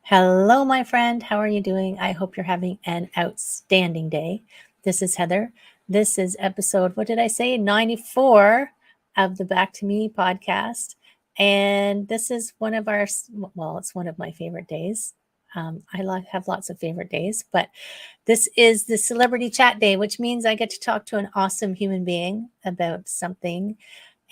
Hello, my friend. How are you doing? I hope you're having an outstanding day. This is Heather. This is episode, what did I say? 94 of the Back to Me podcast. And this is one of our, well, it's one of my favorite days. Have lots of favorite days, but this is the celebrity chat day, which means I get to talk to an awesome human being about something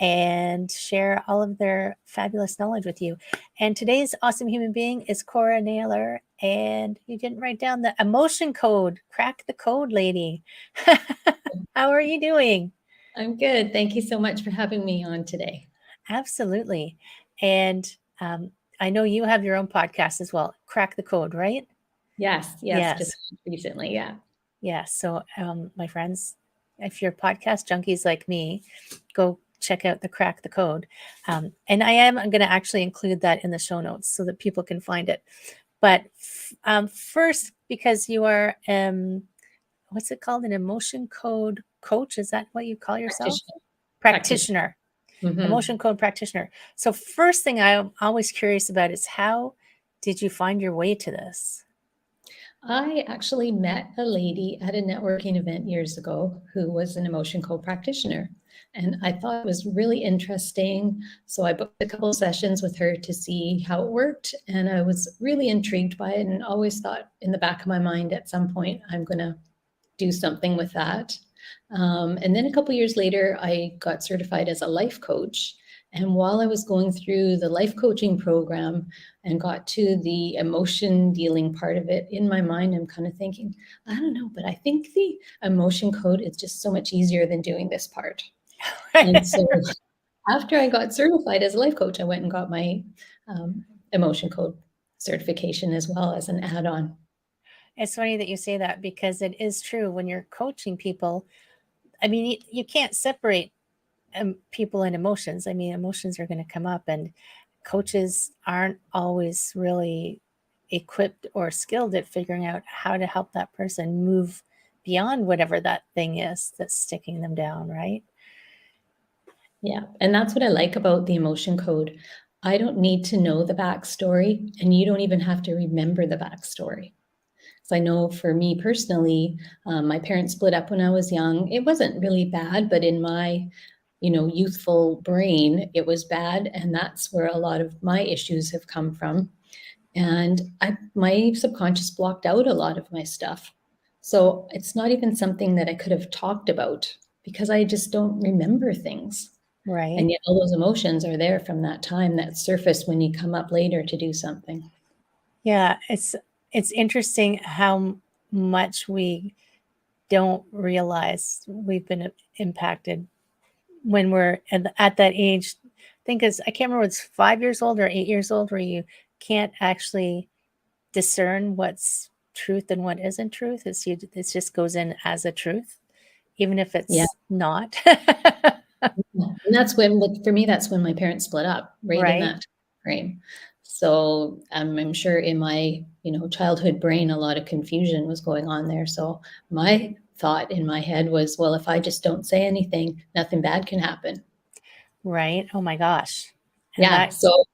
and share all of their fabulous knowledge with you. And today's awesome human being is Cora Naylor. And you didn't write down the emotion code. Crack the code, lady. How are you doing? I'm good. Thank you so much for having me on today. Absolutely. And I know you have your own podcast as well. Crack the code, right? Yes, just recently, yeah. Yeah. So, my friends, if you're podcast junkies like me, go check out the Crack the Code. And I'm going to actually include that in the show notes so that people can find it. But first, because you are, what's it called? An emotion code coach? Is that what you call yourself? Practitioner. Mm-hmm. Emotion code practitioner. So first thing I'm always curious about is how did you find your way to this? I actually met a lady at a networking event years ago who was an emotion code practitioner. And I thought it was really interesting. So I booked a couple of sessions with her to see how it worked. And I was really intrigued by it and always thought in the back of my mind at some point, I'm going to do something with that. And then a couple of years later, I got certified as a life coach. And while I was going through the life coaching program and got to the emotion dealing part of it, in my mind, I'm kind of thinking, I don't know, but I think the emotion code is just so much easier than doing this part. And so after I got certified as a life coach, I went and got my emotion code certification as well as an add-on. It's funny that you say that because it is true when you're coaching people. I mean, you can't separate people and emotions. I mean, emotions are going to come up, and coaches aren't always really equipped or skilled at figuring out how to help that person move beyond whatever that thing is that's sticking them down, right? Yeah, and that's what I like about the emotion code. I don't need to know the backstory, and you don't even have to remember the backstory. So I know for me personally, my parents split up when I was young. It wasn't really bad, but in my, youthful brain, it was bad, and that's where a lot of my issues have come from. And my subconscious blocked out a lot of my stuff. So it's not even something that I could have talked about because I just don't remember things. Right. And yet all those emotions are there from that time that surface when you come up later to do something. Yeah, it's interesting how much we don't realize we've been impacted when we're at that age. I think I can't remember, it's 5 years old or 8 years old where you can't actually discern what's truth and what isn't truth. It just goes in as a truth, even if it's not. And that's when, for me, that's when my parents split up, right in that frame. So I'm sure in my, childhood brain, a lot of confusion was going on there. So my thought in my head was, well, if I just don't say anything, nothing bad can happen. Right. Oh my gosh. And so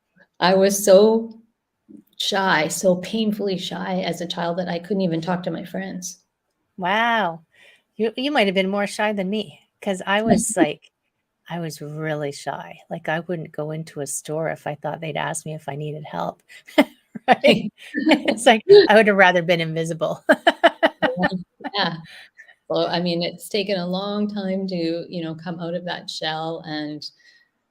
I was so shy, so painfully shy as a child that I couldn't even talk to my friends. Wow. You might have been more shy than me, because I was really shy. Like, I wouldn't go into a store if I thought they'd ask me if I needed help. Right? It's like I would have rather been invisible. Yeah. Well, I mean, it's taken a long time to, come out of that shell. And,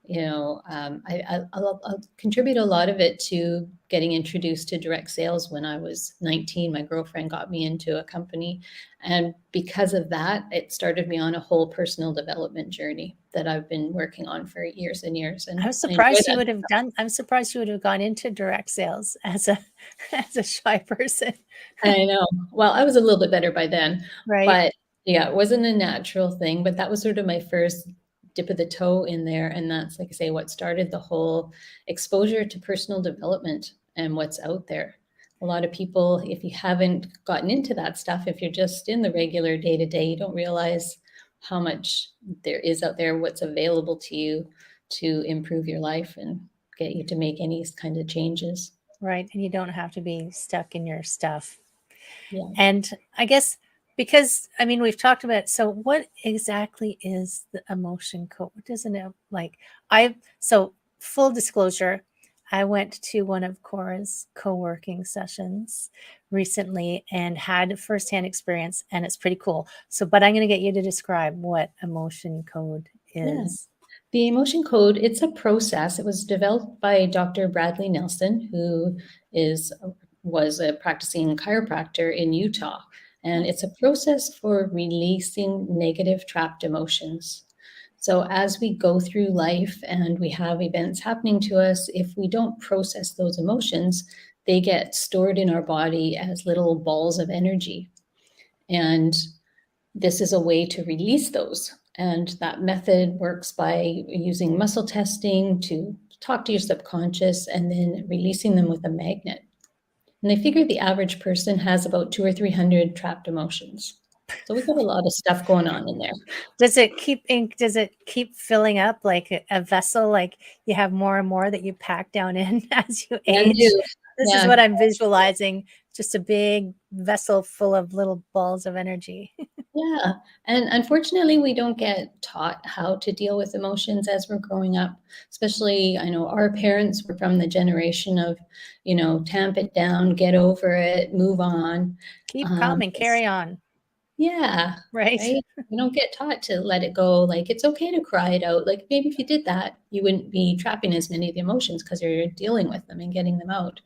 I'll contribute a lot of it to getting introduced to direct sales when I was 19. My girlfriend got me into a company. And because of that, it started me on a whole personal development journey that I've been working on for years and years. And I'm surprised you would have gone into direct sales as a shy person. I know. Well, I was a little bit better by then, Right. but yeah, it wasn't a natural thing, but that was sort of my first dip of the toe in there. And that's, like I say, what started the whole exposure to personal development and what's out there. A lot of people, if you haven't gotten into that stuff, if you're just in the regular day to day, you don't realize how much there is out there, what's available to you to improve your life and get you to make any kind of changes. Right. And you don't have to be stuck in your stuff. Yeah. And I guess because, I mean, we've talked about, so what exactly is the emotion code? What does it know? Like, so full disclosure, I went to one of Cora's co-working sessions recently and had firsthand experience, and it's pretty cool. So, but I'm going to get you to describe what emotion code Yeah. is. The emotion code, it's a process. It was developed by Dr. Bradley Nelson, who is was a practicing chiropractor in Utah. And it's a process for releasing negative trapped emotions. So as we go through life and we have events happening to us, if we don't process those emotions, they get stored in our body as little balls of energy. And this is a way to release those. And that method works by using muscle testing to talk to your subconscious and then releasing them with a magnet. And they figure the average person has about 200 or 300 trapped emotions. So we've got a lot of stuff going on in there. Does it keep filling up like a vessel, like you have more and more that you pack down in as you Can age? do. This is Yeah. what I'm visualizing, just a big vessel full of little balls of energy. Yeah. And unfortunately, we don't get taught how to deal with emotions as we're growing up. Especially, I know our parents were from the generation of, tamp it down, get over it, move on. Keep calm and It's carry on, Yeah, right? right? We don't get taught to let it go. Like, it's okay to cry it out. Like, maybe if you did that, you wouldn't be trapping as many of the emotions because you're dealing with them and getting them out.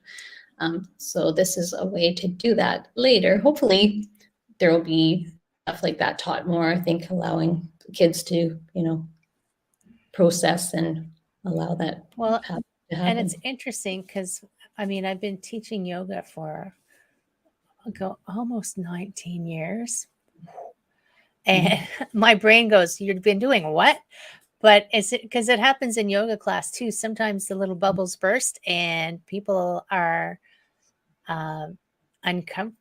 So this is a way to do that later. Hopefully, there will be stuff like that taught more. I think allowing kids to, process and allow that Well, to and it's happen. interesting because I mean, I've been teaching yoga for almost 19 years. And Mhm. my brain goes, "You've been doing what?" But is it because it happens in yoga class too? Sometimes the little bubbles burst and people are uncomfortable.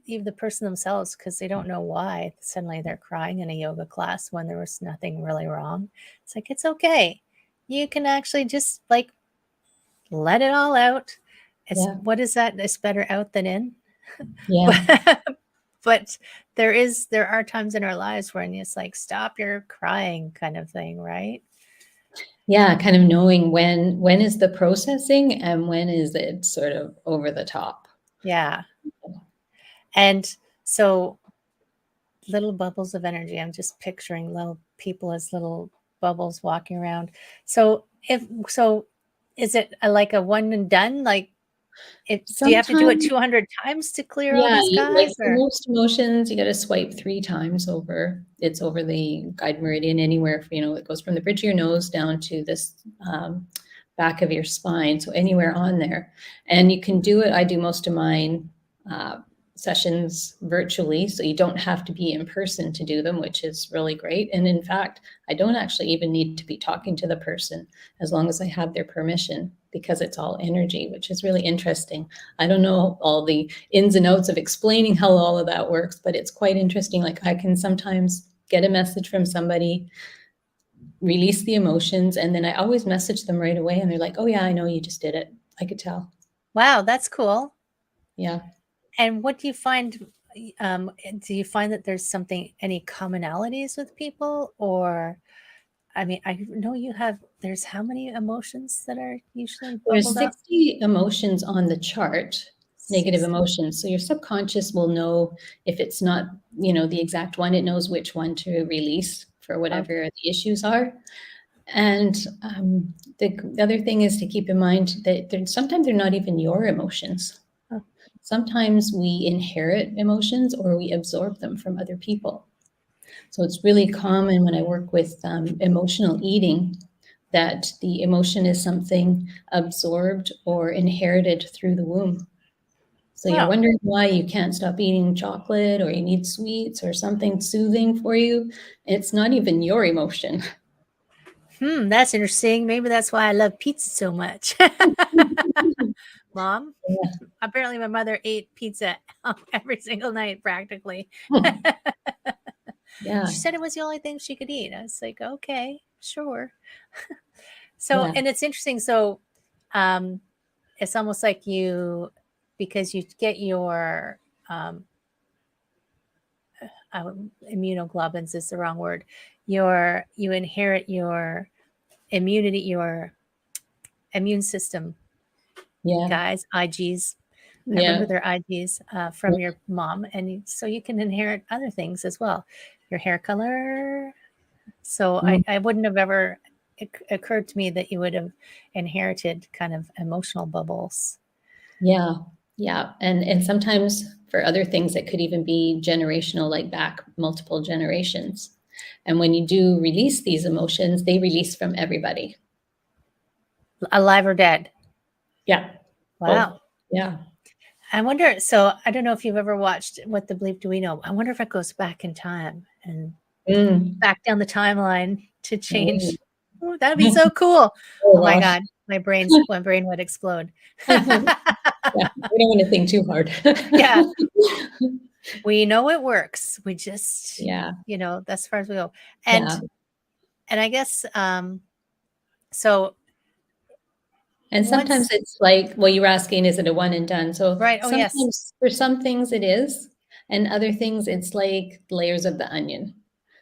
Even the person themselves, because they don't know why suddenly they're crying in a yoga class when there was nothing really wrong. It's like, it's okay. You can actually just like let it all out. It's, Yeah, what is that? It's better out than in. yeah. But, but there are times in our lives when it's like, stop your crying kind of thing, right? Yeah, kind of knowing when is the processing and when is it sort of over the top. Yeah. And so little bubbles of energy. I'm just picturing little people as little bubbles walking around. So is it like a one and done? Like, do you have to do it Sometimes 200 times to clear all Yeah, these like guys, for or most emotions, you gotta swipe 3 times over. It's over the guide meridian anywhere, it goes from the bridge of your nose down to this, back of your spine, so anywhere on there. And you can do it I do most of mine, uh, sessions virtually, so you don't have to be in person to do them, which is really great. And in fact, I don't actually even need to be talking to the person as long as I have their permission because it's all energy, which is really interesting. I don't know all the ins and outs of explaining how all of that works, but it's quite interesting. Like, I can sometimes get a message from somebody, release the emotions, and then I always message them right away, and they're like, "Oh yeah, I know you just did it. I could tell." wow, that's cool. Yeah. And what do you find? Do you find that there's any commonalities with people, or I mean, I know you have. There's how many emotions that are usually There's bubbled up? 60 emotions on the chart, negative 60. emotions. So your subconscious will know if it's not, the exact one, it knows which one to release for Okay. whatever the issues are. And the other thing is to keep in mind that sometimes they're not even your emotions. Oh, Sometimes we inherit emotions or we absorb them from other people. So it's really common when I work with emotional eating that the emotion is something absorbed or inherited through the womb. So you're wow. wondering why you can't stop eating chocolate or you need sweets or something soothing for you. It's not even your emotion. That's interesting. Maybe that's why I love pizza so much. Mom, apparently my mother ate pizza every single night practically. Yeah, She said it was the only thing she could eat. I was like, okay, sure. So, yeah. and it's interesting. So, um, it's almost like because you get your immunoglobulins is the wrong word. You inherit your immunity, your immune system, Yeah. guys, IGs. I remember Yeah. their IGs from your mom, and so you can inherit other things as well, your hair color. So Mm. I wouldn't have ever occurred to me that you would have inherited kind of emotional bubbles. Yeah. Yeah. And sometimes for other things, it could even be generational, like back multiple generations. And when you do release these emotions, they release from everybody. Alive or dead. Yeah. Wow. Both. Yeah. I wonder, so I don't know if you've ever watched What the Bleep Do We Know? I wonder if it goes back in time and Mm. back down the timeline to Oh. change. Oh, that'd be so cool. Oh Oh my gosh. God, my brain would explode. Yeah. We don't want to think too hard. Yeah, we know it works. We just, Yeah. that's as far as we go. And Yeah. and I guess so And sometimes once it's like, well, you were asking, is it a one and done? So right, oh yes. sometimes for some things it is, and other things it's like layers of the onion.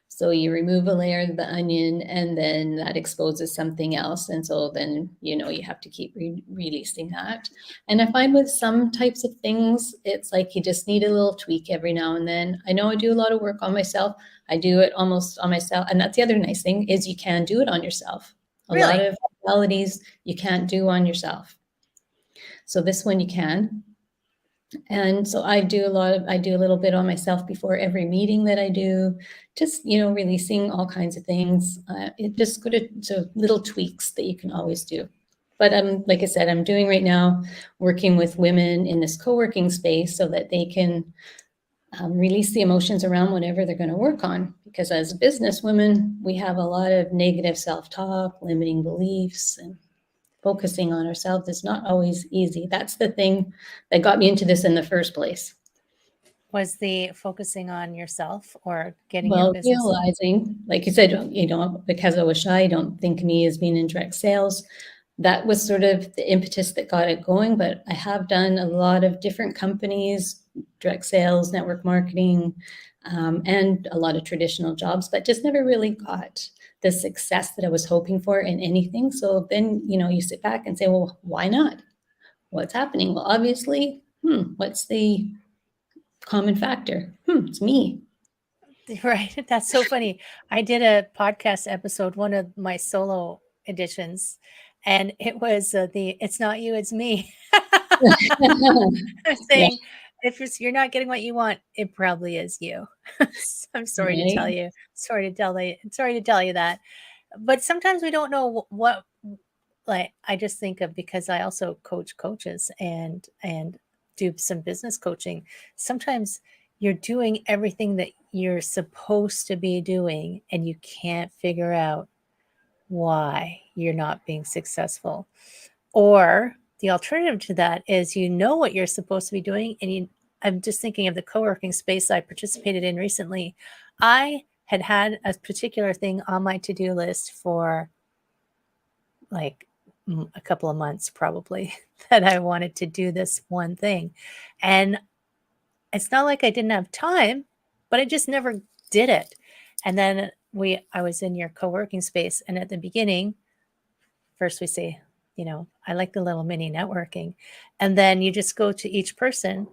So you remove a layer of the onion and then that exposes something else. And so then, you have to keep releasing that. And I find with some types of things, it's like you just need a little tweak every now and then. I know I do a lot of work on myself. I do it almost on myself. And that's the other nice thing is you can do it on yourself. A lot Really? of modalities you can't do on yourself. So this one you can. And so I do a little bit on myself before every meeting that I do, just, releasing all kinds of things. It just good to little tweaks that you can always do. But like I said, I'm doing right now, working with women in this co-working space so that they can release the emotions around whatever they're going to work on. Because as businesswomen, we have a lot of negative self-talk, limiting beliefs, and focusing on ourselves is not always easy. That's the thing that got me into this in the first place. Was the focusing on yourself or getting your Well, business? realizing, like you said, because I was shy, don't think of me as being in direct sales. That was sort of the impetus that got it going. But I have done a lot of different companies, direct sales, network marketing, and a lot of traditional jobs, but just never really got the success that I was hoping for in anything. So then, you sit back and say, well, why not? What's happening? Well, obviously, what's the common factor? It's me. Right. That's so funny. I did a podcast episode, one of my solo editions, and it was it's not you, it's me. I'm Yeah, saying you're not getting what you want, it probably is you. I'm sorry to tell right? you. Sorry to tell you that. But sometimes we don't know what like I just think of because I also coach coaches and do some business coaching. Sometimes you're doing everything that you're supposed to be doing and you can't figure out why you're not being successful. Or the alternative to that is you know what you're supposed to be doing and I'm just thinking of the co-working space I participated in recently. I had a particular thing on my to-do list for like a couple of months probably that I wanted to do this one thing. And it's not like I didn't have time, but I just never did it. And then I was in your co-working space and at the beginning, first we say, I like the little mini networking. And then you just go to each person,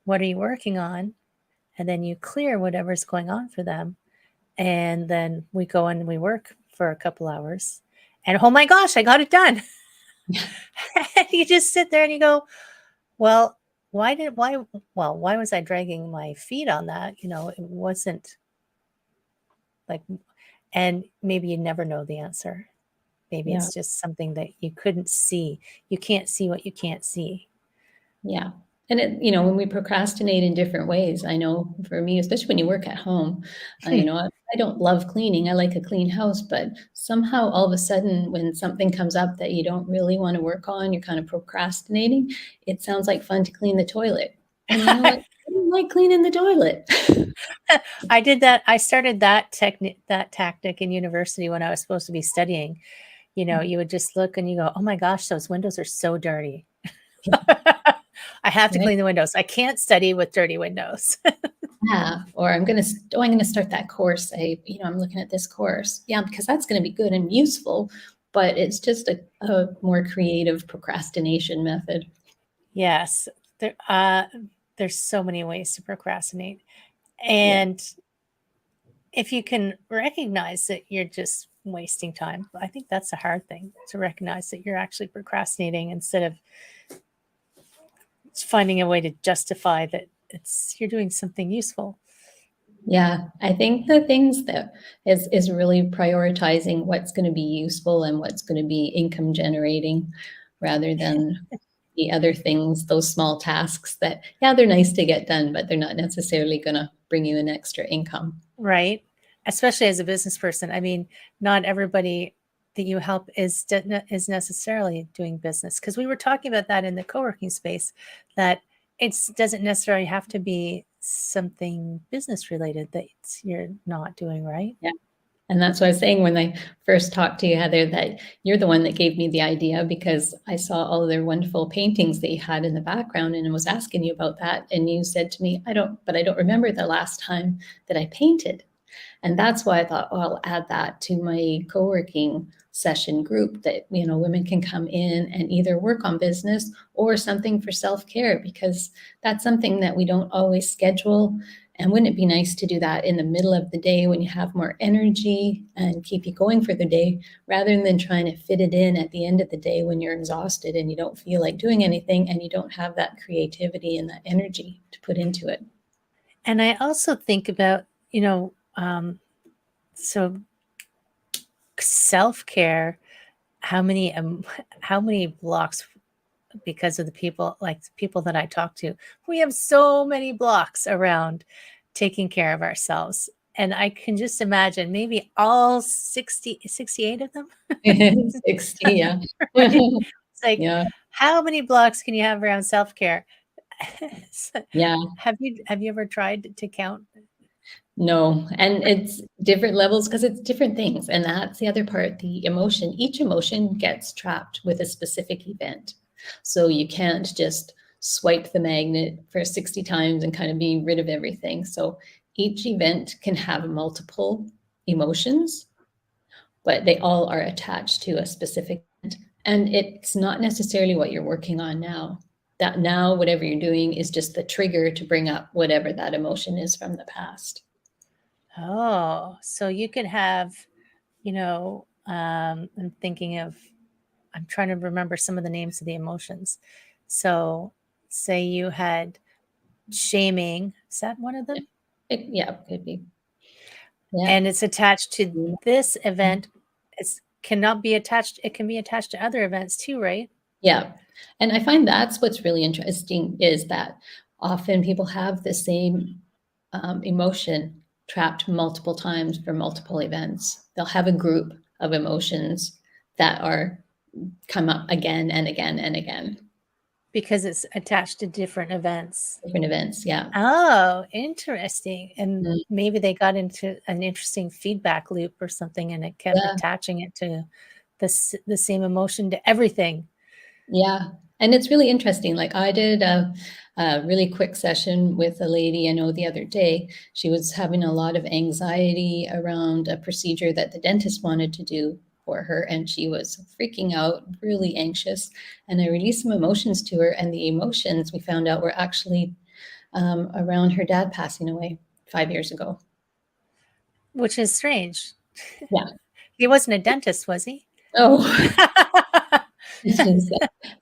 what are you working on? And then you clear whatever's going on for them. And then we go and we work for a couple hours. And oh my gosh, I got it done. And you just sit there and you go, well, why was I dragging my feet on that? It wasn't like, and maybe you never know the answer. Maybe Yeah, it's just something that you couldn't see. You can't see what you can't see. yeah. And when we procrastinate in different ways, I know for me, especially when you work at home, I don't love cleaning. I like a clean house, but somehow all of a sudden, when something comes up that you don't really want to work on, you're kind of procrastinating. It sounds like fun to clean the toilet. And you know what? I don't like cleaning the toilet. I did that. I started that tactic in university when I was supposed to be studying. You would just look and you go, oh my gosh, those windows are so dirty. I have to Right? clean the windows. I can't study with dirty windows. Yeah. Or I'm going to start that course. I'm looking at this course. Yeah, because that's going to be good and useful, but it's just a more creative procrastination method. Yes. There's so many ways to procrastinate. Yeah. And if you can recognize that you're just wasting time, I think that's the hard thing, to recognize that you're actually procrastinating instead of finding a way to justify that you're doing something useful. Yeah, I think the things that is really prioritizing what's going to be useful and what's going to be income generating rather than the other things, those small tasks that, yeah, they're nice to get done, but they're not necessarily going to bring you an extra income. Right. Especially as a business person. I mean, not everybody that you help is necessarily doing business, because we were talking about that in the co-working space, that it doesn't necessarily have to be something business related that you're not doing, right? Yeah. And that's what I was saying when I first talked to you, Heather, that you're the one that gave me the idea because I saw all of their wonderful paintings that you had in the background and was asking you about that. And you said to me, I don't remember the last time that I painted. And that's why I thought, oh, I'll add that to my co-working session group that, women can come in and either work on business or something for self-care, because that's something that we don't always schedule. And wouldn't it be nice to do that in the middle of the day when you have more energy and keep you going for the day, rather than trying to fit it in at the end of the day when you're exhausted and you don't feel like doing anything and you don't have that creativity and that energy to put into it. And I also think about, so self-care, how many blocks, because of the people that I talk to, we have so many blocks around taking care of ourselves. And I can just imagine maybe all 68 of them. 60, yeah. Right? It's like, Yeah, how many blocks can you have around self-care? yeah. Have you ever tried to count? No, and it's different levels because it's different things, and that's the other part, the emotion. Each emotion gets trapped with a specific event. So you can't just swipe the magnet for 60 times and kind of be rid of everything. So each event can have multiple emotions, but they all are attached to a specific event. And it's not necessarily what you're working on now. That now, whatever you're doing is just the trigger to bring up whatever that emotion is from the past. Oh, so you could have, I'm trying to remember some of the names of the emotions. So say you had shaming, is that one of them? Yeah, could be. Yeah. And it's attached to this event. It can be attached to other events too, right? Yeah. And I find that's what's really interesting is that often people have the same emotion trapped multiple times for multiple events. They'll have a group of emotions that are come up again and again and again. Because it's attached to different events. Different events, yeah. Oh, interesting. And Mm, maybe they got into an interesting feedback loop or something, and it kept yeah. attaching it to the same emotion to everything. Yeah. And it's really interesting. Like I did a really quick session with a lady I know the other day. She was having a lot of anxiety around a procedure that the dentist wanted to do for her. And she was freaking out, really anxious. And I released some emotions to her. And the emotions we found out were actually around her dad passing away 5 years ago. Which is strange. Yeah. He wasn't a dentist, was he? Oh.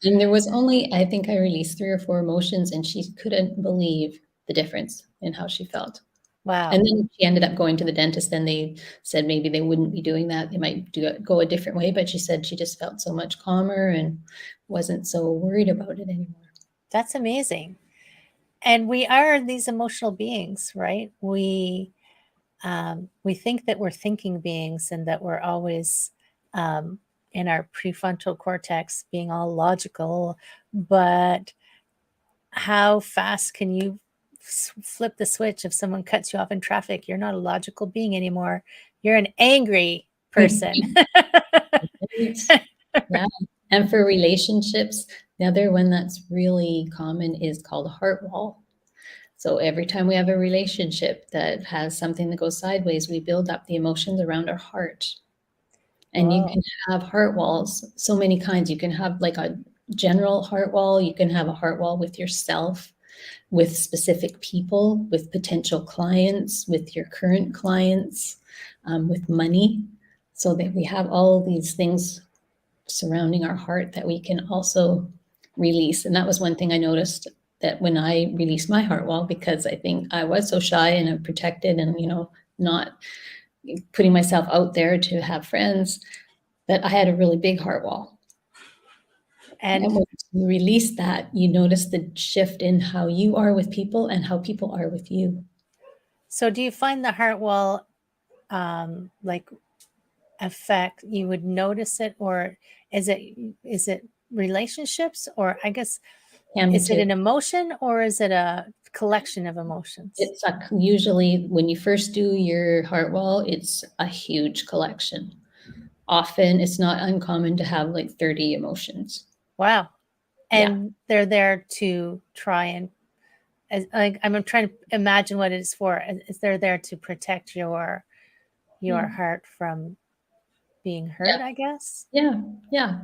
And there was only, I think I released 3 or 4 emotions, and she couldn't believe the difference in how she felt. And Wow. then she ended up going to the dentist, and they said maybe they wouldn't be doing that. They might go a different way, but she said she just felt so much calmer and wasn't so worried about it anymore. That's amazing. And we are these emotional beings, right? We think that we're thinking beings and that we're always in our prefrontal cortex being all logical, but how fast can you flip the switch if someone cuts you off in traffic? You're not a logical being anymore. You're an angry person. Right. Yeah. And for relationships, the other one that's really common is called a heart wall. So every time we have a relationship that has something that goes sideways, we build up the emotions around our heart. And you Whoa. can have heart walls, so many kinds. You can have like a general heart wall. You can have a heart wall with yourself, with specific people, with potential clients, with your current clients, with money, so that we have all these things surrounding our heart that we can also release. And that was one thing I noticed, that when I released my heart wall, because I think I was so shy and protected and, not putting myself out there to have friends, that I had a really big heart wall. And And when you release that, you notice the shift in how you are with people and how people are with you. so do you find the heart wall like affect, you would notice it, or is it relationships, or I guess, Can be is it too. an emotion or is it a collection of emotions? It's usually when you first do your heart wall, it's a huge collection. Often it's not uncommon to have like 30 emotions. Wow. Yeah. And they're there to try and, like, I'm trying to imagine what it is for. Is they're there to protect your Yeah. heart from being Yeah. hurt, I guess? Yeah. Yeah.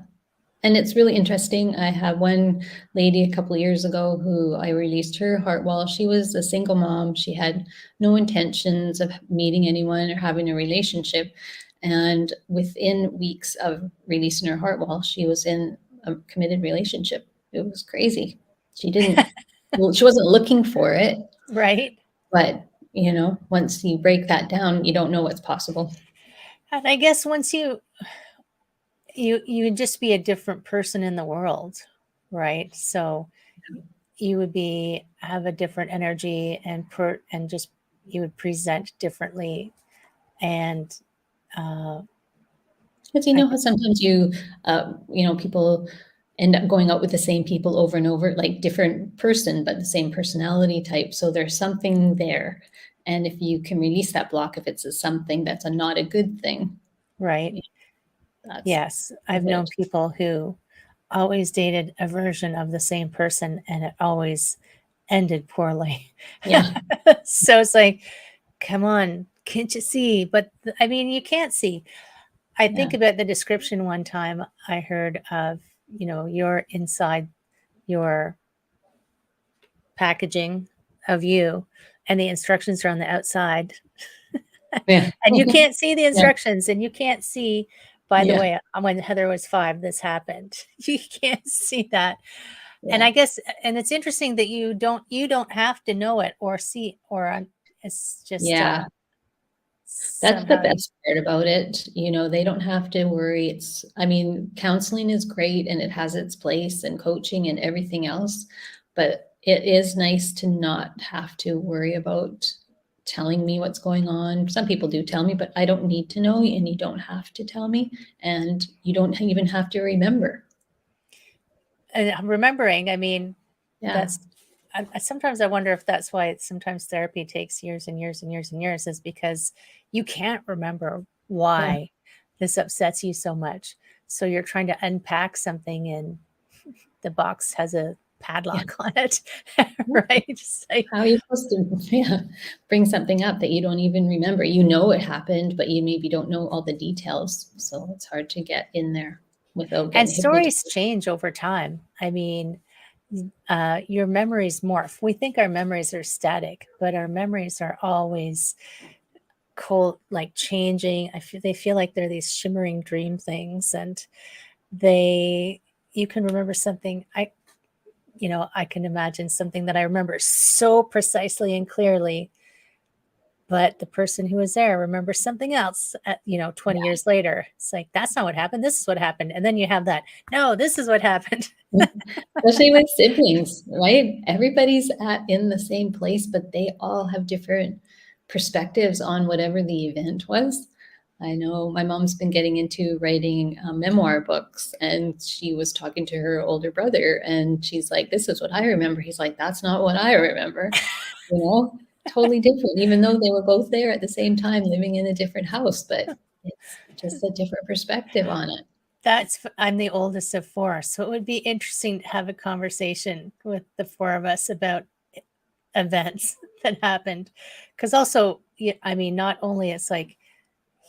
And it's really interesting. I had one lady a couple of years ago who I released her heart wall. She was a single mom. She had no intentions of meeting anyone or having a relationship. And within weeks of releasing her heart wall, she was in a committed relationship. It was crazy. She didn't, well, she wasn't looking for it, Right. but once you break that down, you don't know what's possible. And I guess once you would just be a different person in the world, right? So you would have a different energy, and just you would present differently. And Because you I know how sometimes people end up going out with the same people over and over, like different person, but the same personality type. So there's something there. And if you can release that block, if it's something that's not a good thing, right. that's Yes, I've known it. people who always dated a version of the same person, and it always ended poorly. Yeah. So it's like, come on, can't you see? But I mean, you can't see. I Yeah. think about the description one time I heard of, you're inside your packaging of you, and the instructions are on the outside. Yeah. And you can't see the Yeah. instructions, and you can't see, by the Yeah. way, when Heather was 5, this happened. You can't see that. And Yeah. I guess, and it's interesting that you don't have to know it or see, it's just Yeah. That's the somehow best part about it. They don't have to worry. Counseling is great and it has its place, and coaching and everything else, but it is nice to not have to worry about telling me what's going on. Some people do tell me, but I don't need to know, and you don't have to tell me, and you don't even have to remember. and remembering, I mean, Yeah. that's sometimes I wonder if that's why sometimes therapy takes years and years and years and years, is because you can't remember Yeah. why this upsets you so much. So you're trying to unpack something, and the box has a Yeah. padlock on it, right? Just like, How are you supposed to, yeah, bring something up that you don't even remember? You know it happened, but you maybe don't know all the details. So it's hard to get in there without and getting stories hypnotized. change over time. I mean, your memories morph. We think our memories are static, but our memories are always cold, like changing. They feel like they're these shimmering dream things, and you can remember something. I can imagine something that I remember so precisely and clearly, but the person who was there remembers something else, 20 years later. It's like, that's not what happened. This is what happened. And then you have that, no, this is what happened. Especially with siblings, right? Everybody's in the same place, but they all have different perspectives on whatever the event was. I know my mom's been getting into writing memoir books, and she was talking to her older brother, and she's like, "This is what I remember." He's like, "That's not what I remember." Totally different, even though they were both there at the same time living in a different house, but it's just a different perspective on it. I'm the oldest of four, so it would be interesting to have a conversation with the four of us about events that happened. Because also, I mean, not only it's like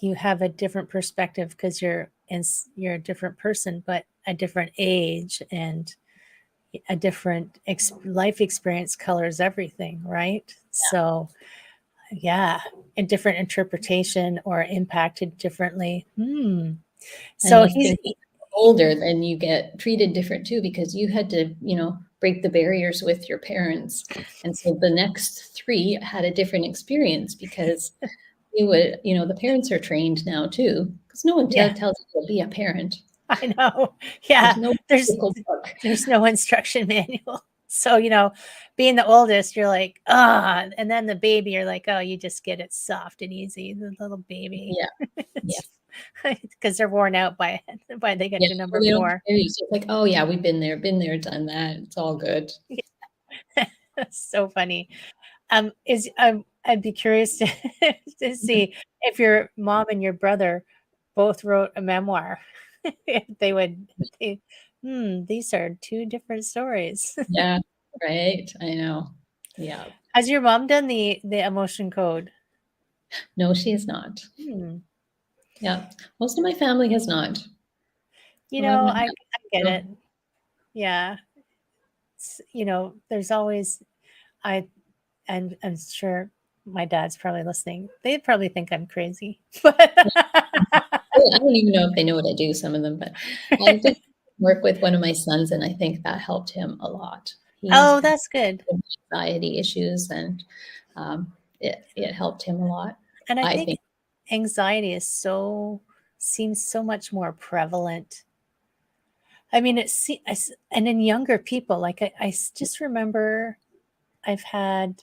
you have a different perspective because you're a different person, but a different age and a different life experience colors everything, right? So, yeah, a different interpretation or impacted differently. And So I think older, then you get treated different too, because you had to, break the barriers with your parents. And so the next three had a different experience because they would, the parents are trained now too, because no one yeah, tells you to be a parent. I know. Yeah, There's no there's physical book. there's no instruction manual. So, being the oldest, you're like, ah, and then the baby, you're like, oh, you just get it soft and easy, the little baby. Yeah, yeah, Because they're worn out by they get yeah. to Well, number they don't four. scare you. So it's like, oh yeah, we've been there, done that. It's all good. So funny. I'd be curious to, to see if your mom and your brother both wrote a memoir. If they would, these are two different stories. Yeah, right. I know. Yeah. Has your mom done the emotion code? No, she is not. Hmm. Yeah. Most of my family has not. You So I've know, not. I get No. it. Yeah. There's always I and I'm sure my dad's probably listening. They probably think I'm crazy. But I don't even know if they know what I do, some of them, but I did work with one of my sons, and I think that helped him a lot. He's oh, got that's good. anxiety issues, and it helped him a lot, And I I think think. anxiety seems so much more prevalent. I mean, and in younger people, like just remember I've had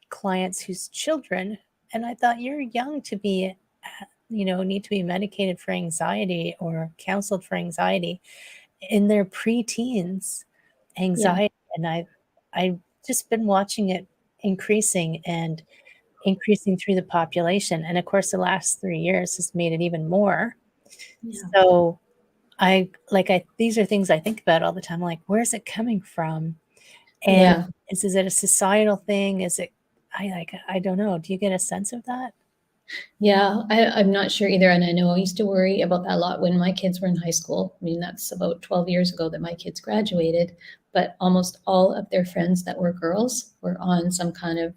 clients whose children, and I thought you're young to be, need to be medicated for anxiety or counseled for anxiety in their preteens, Yeah, anxiety. And I've just been watching it increasing and increasing through the population. And of course, the last 3 years has made it even more. yeah, So these are things I think about all the time. Like, where's it coming from? And yeah. is it a societal thing? Is it, I don't know. Do you get a sense of that? Yeah, I'm not sure either, and I know I used to worry about that a lot when my kids were in high school. I mean, that's about 12 years ago that my kids graduated, but almost all of their friends that were girls were on some kind of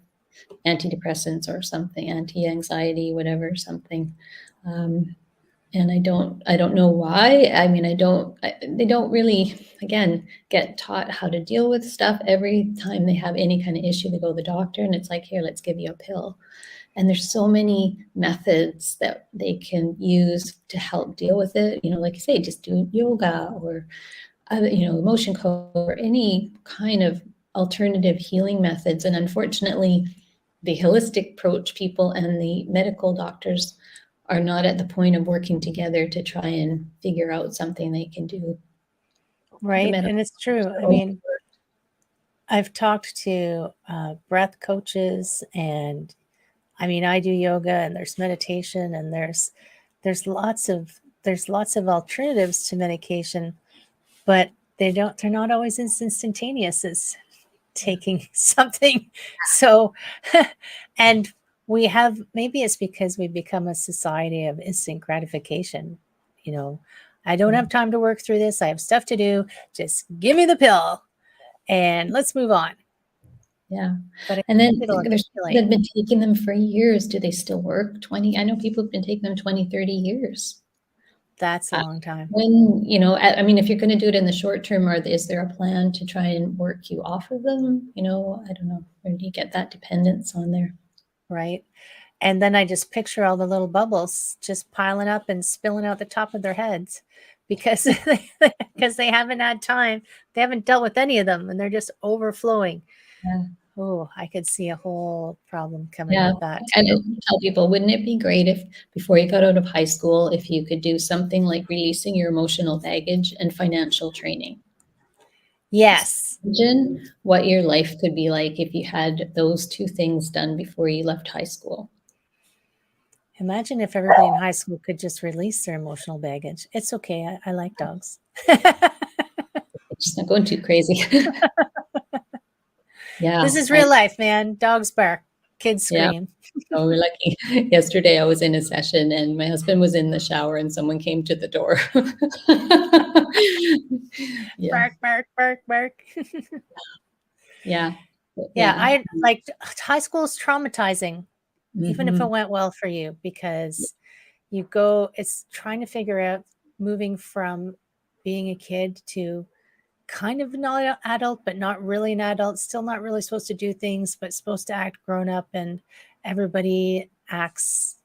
antidepressants or something, anti-anxiety, whatever, something. Um, and I don't know why. I mean, they don't really, again, get taught how to deal with stuff. Every time they have any kind of issue, they go to the doctor, and it's like, here, let's give you a pill. And there's so many methods that they can use to help deal with it. Like you say, just do yoga or other, emotion code or any kind of alternative healing methods. And unfortunately, the holistic approach people and the medical doctors are not at the point of working together to try and figure out something they can do. The Right. medical And it's true. I doctors mean, I've talked to breath coaches, and I mean, I do yoga, and there's meditation, and there's lots of alternatives to medication, but they're not always as instantaneous as taking something. So, and maybe it's because we've become a society of instant gratification. You know, I don't have time to work through this. I have stuff to do. Just give me the pill and let's move on. Yeah. But I And think then it'll there's people that accumulate. have been taking them for years. Do they still work? 20? I know people have been taking them 20, 30 years. That's a Uh, long time. I mean, if you're going to do it in the short term, or is there a plan to try and work you off of them? I don't know. Where do you get that dependence on there? Right. And then I just picture all the little bubbles just piling up and spilling out the top of their heads because because they haven't had time. They haven't dealt with any of them and they're just overflowing. Yeah. Oh, I could see a whole problem coming Yeah. with that And too. tell people, wouldn't it be great if before you got out of high school, if you could do something like releasing your emotional baggage and financial training? Just Yes. imagine what your life could be like if you had those two things done before you left high school. Imagine if everybody in high school could just release their emotional baggage. It's okay. I like dogs. Just not going too crazy. Yeah. This is real life, man. Dogs bark, kids Yeah. scream. Oh, we're lucky. Yesterday I was in a session and my husband was in the shower and someone came to the door. Yeah. Bark, bark, bark, bark. Yeah. Yeah, Yeah. I like high school is traumatizing, even if it Mhm. went well for you, because it's trying to figure out moving from being a kid to kind of an adult, but not really an adult, still not really supposed to do things, but supposed to act grown up, and everybody acts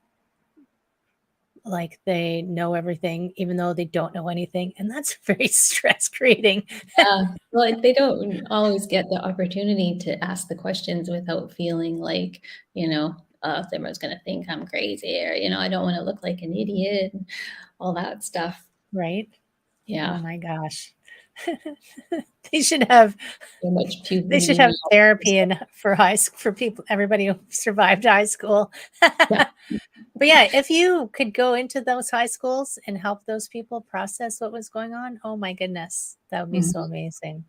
like they know everything, even though they don't know anything. And that's very stress creating. Yeah. Well, they don't always get the opportunity to ask the questions without feeling like, everyone's going to think I'm crazy or, I don't want to look like an idiot, and all that stuff. Right? Oh Yeah. my gosh. they should have So much they should puberty have now. therapy for high school for people, everybody who survived high school. Yeah. But yeah, if you could go into those high schools and help those people process what was going on, oh my goodness, that would be so Mhm. amazing.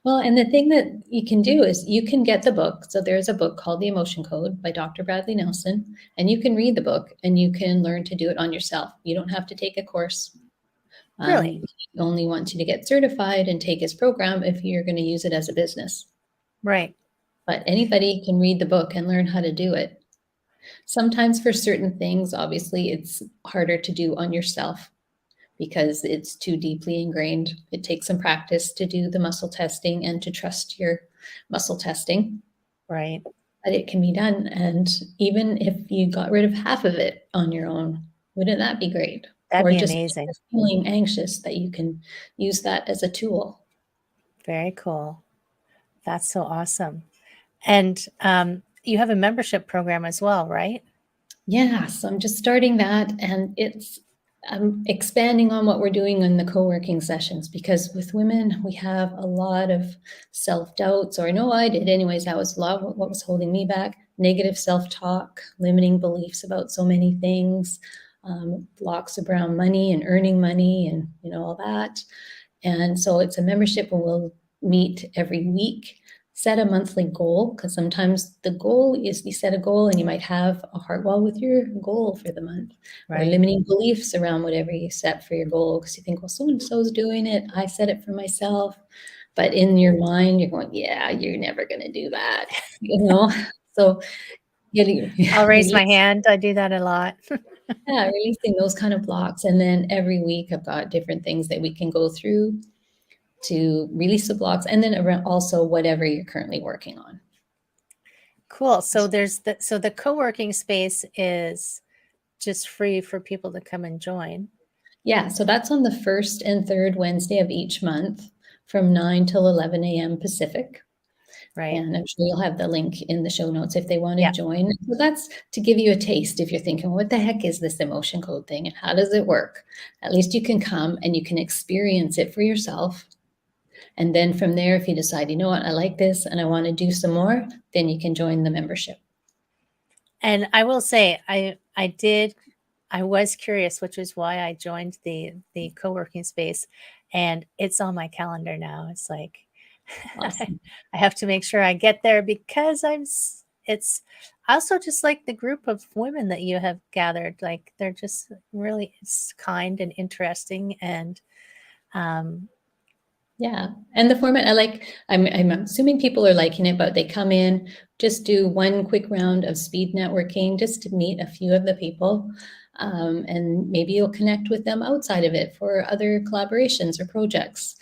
Well, and the thing that you can do is you can get the book. So there's a book called The Emotion Code by Dr. Bradley Nelson, and you can read the book and you can learn to do it on yourself. You don't have to take a course. Really? He only wants you to get certified and take his program if you're going to use it as a business. Right. But anybody can read the book and learn how to do it. Sometimes for certain things, obviously, it's harder to do on yourself because it's too deeply ingrained. It takes some practice to do the muscle testing and to trust your muscle testing. Right. But it can be done. And even if you got rid of half of it on your own, wouldn't that be great? That'd Or be just amazing. feeling anxious, that you can use that as a tool. Very cool. That's so awesome. And you have a membership program as well, right? Yeah, so I'm just starting that, and I'm expanding on what we're doing in the co-working sessions, because with women we have a lot of self-doubts, or I know I did anyways. That was a lot of what was holding me back: negative self-talk, limiting beliefs about so many things, blocks around money and earning money, and all that. And so it's a membership where we'll meet every week, set a monthly goal, because sometimes the goal is you set a goal and you might have a heart wall with your goal for the month, or Right. limiting beliefs around whatever you set for your goal, because you think, well, so and so's doing it, I set it for myself. But in your mind, you're going, yeah, you're never going to do that, So getting I'll raise my release, hand. I do that a lot. yeah, releasing those kind of blocks. And then every week I've got different things that we can go through to release the blocks, and then around also whatever you're currently working on. Cool. So the co-working space is just free for people to come and join. Yeah, so that's on the first and third Wednesday of each month from 9 till 11 a.m. Pacific. Right. And I'm sure you'll have the link in the show notes if they want to Yeah. join. So that's to give you a taste if you're thinking, what the heck is this emotion code thing and how does it work? At least you can come and you can experience it for yourself. And then from there, if you decide, you know what, I like this and I want to do some more, then you can join the membership. And I will say, I was curious, which is why I joined the co-working space, and it's on my calendar now. It's like Awesome. I have to make sure I get there, because it's also just like the group of women that you have gathered. Like they're just really kind and interesting, and Yeah. And the format I like, I'm assuming people are liking it, but they come in, just do one quick round of speed networking just to meet a few of the people. And maybe you'll connect with them outside of it for other collaborations or projects.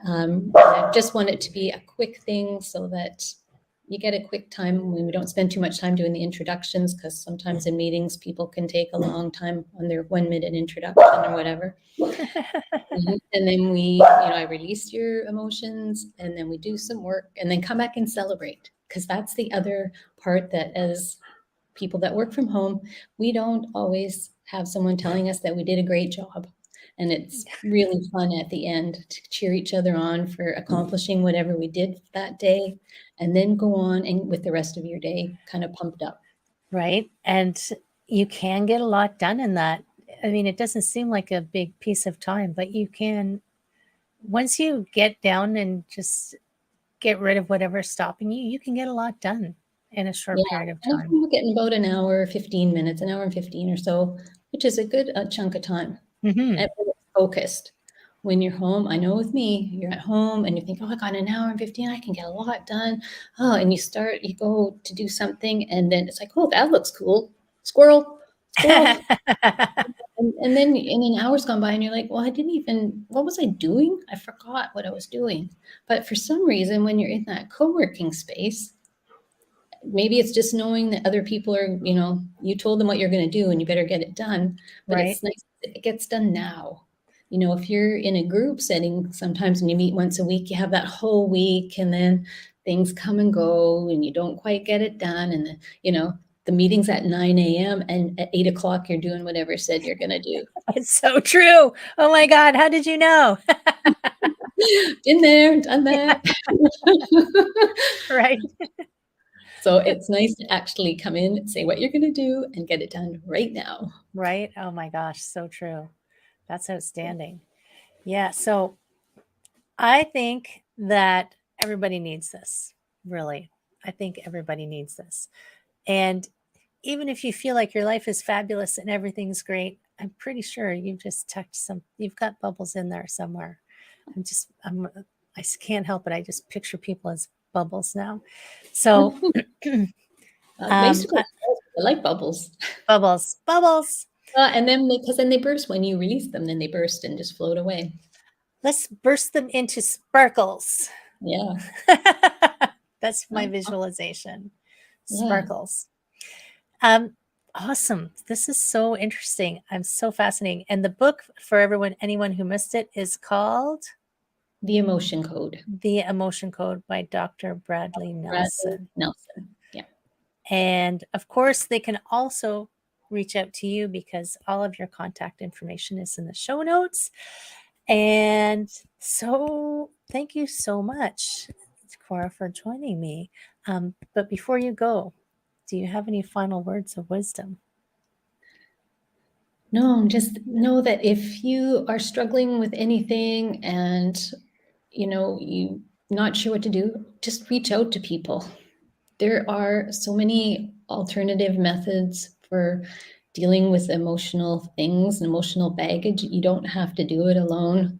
I just want it to be a quick thing so that you get a quick time when we don't spend too much time doing the introductions, because sometimes in meetings people can take a long time on their 1 minute introduction or whatever. And then I release your emotions, and then we do some work, and then come back and celebrate. Because that's the other part, that as people that work from home, we don't always have someone telling us that we did a great job. And it's really fun at the end to cheer each other on for accomplishing whatever we did that day, and then go on and with the rest of your day kind of pumped up. right. And you can get a lot done in that. I mean, it doesn't seem like a big piece of time, but you can, once you get down and just get rid of whatever's stopping you, you can get a lot done in a short Yeah, period of and time. we're getting about an hour, 15 minutes, an hour and 15 or so, which is a good chunk of time. Mm-hmm. And when it's focused. When you're home, I know with me, you're at home and you think, oh, I got an hour and 15, I can get a lot done. Oh, and you go to do something, and then it's like, oh, that looks cool. Squirrel, squirrel. And then in an hour's gone by and you're like, well, what was I doing? I forgot what I was doing. But for some reason, when you're in that co-working space, maybe it's just knowing that other people are, you told them what you're going to do and you better get it done. But Right. it's nice that it gets done now. If you're in a group setting, sometimes when you meet once a week, you have that whole week and then things come and go and you don't quite get it done. And the meeting's at 9 a.m. and at 8 o'clock, you're doing whatever said you're going to do. It's so true. Oh my God. How did you know? Been there, done that. Right. So it's nice to actually come in, say what you're going to do and get it done right now. Right. Oh my gosh. So true. That's outstanding. Yeah. So I think that everybody needs this, really. I think everybody needs this. And even if you feel like your life is fabulous and everything's great, I'm pretty sure you've just you've got bubbles in there somewhere. I can't help it. I just picture people as bubbles now. So, I used to go the light bubbles. bubbles. And then because then they burst when you release them, then they burst and just float away. Let's burst them into sparkles. Yeah. That's my visualization. Yeah. Sparkles. Awesome. This is so interesting. I'm so fascinating. And the book, for anyone who missed it, is called The Emotion Code. The Emotion Code by Dr. Bradley Nelson. Yeah. And of course, they can also reach out to you because all of your contact information is in the show notes. And so thank you so much, Cora, for joining me. But before you go, do you have any final words of wisdom? No, just know that if you are struggling with anything and you not sure what to do, just reach out to people. There are so many alternative methods for dealing with emotional things and emotional baggage. You don't have to do it alone.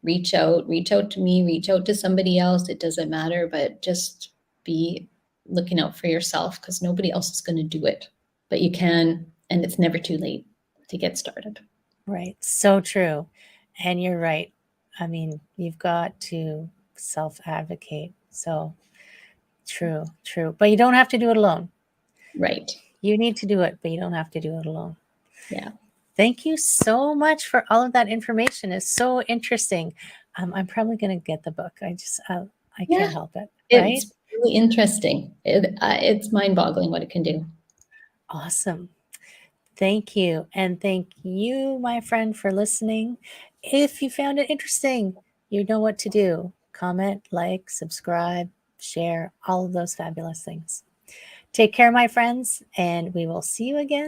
Reach out to me, reach out to somebody else. It doesn't matter, but just be looking out for yourself because nobody else is going to do it. But you can, and it's never too late to get started. Right. So true. And you're right. I mean, you've got to self-advocate. So true. But you don't have to do it alone. Right. You need to do it, but you don't have to do it alone. Yeah. Thank you so much for all of that information. It's so interesting. I'm probably going to get the book. I can't help it. Right? It's really interesting. It's mind-boggling what it can do. Awesome. Thank you. And thank you, my friend, for listening. If you found it interesting, you know what to do. Comment, like, subscribe, share, all of those fabulous things. Take care, my friends, and we will see you again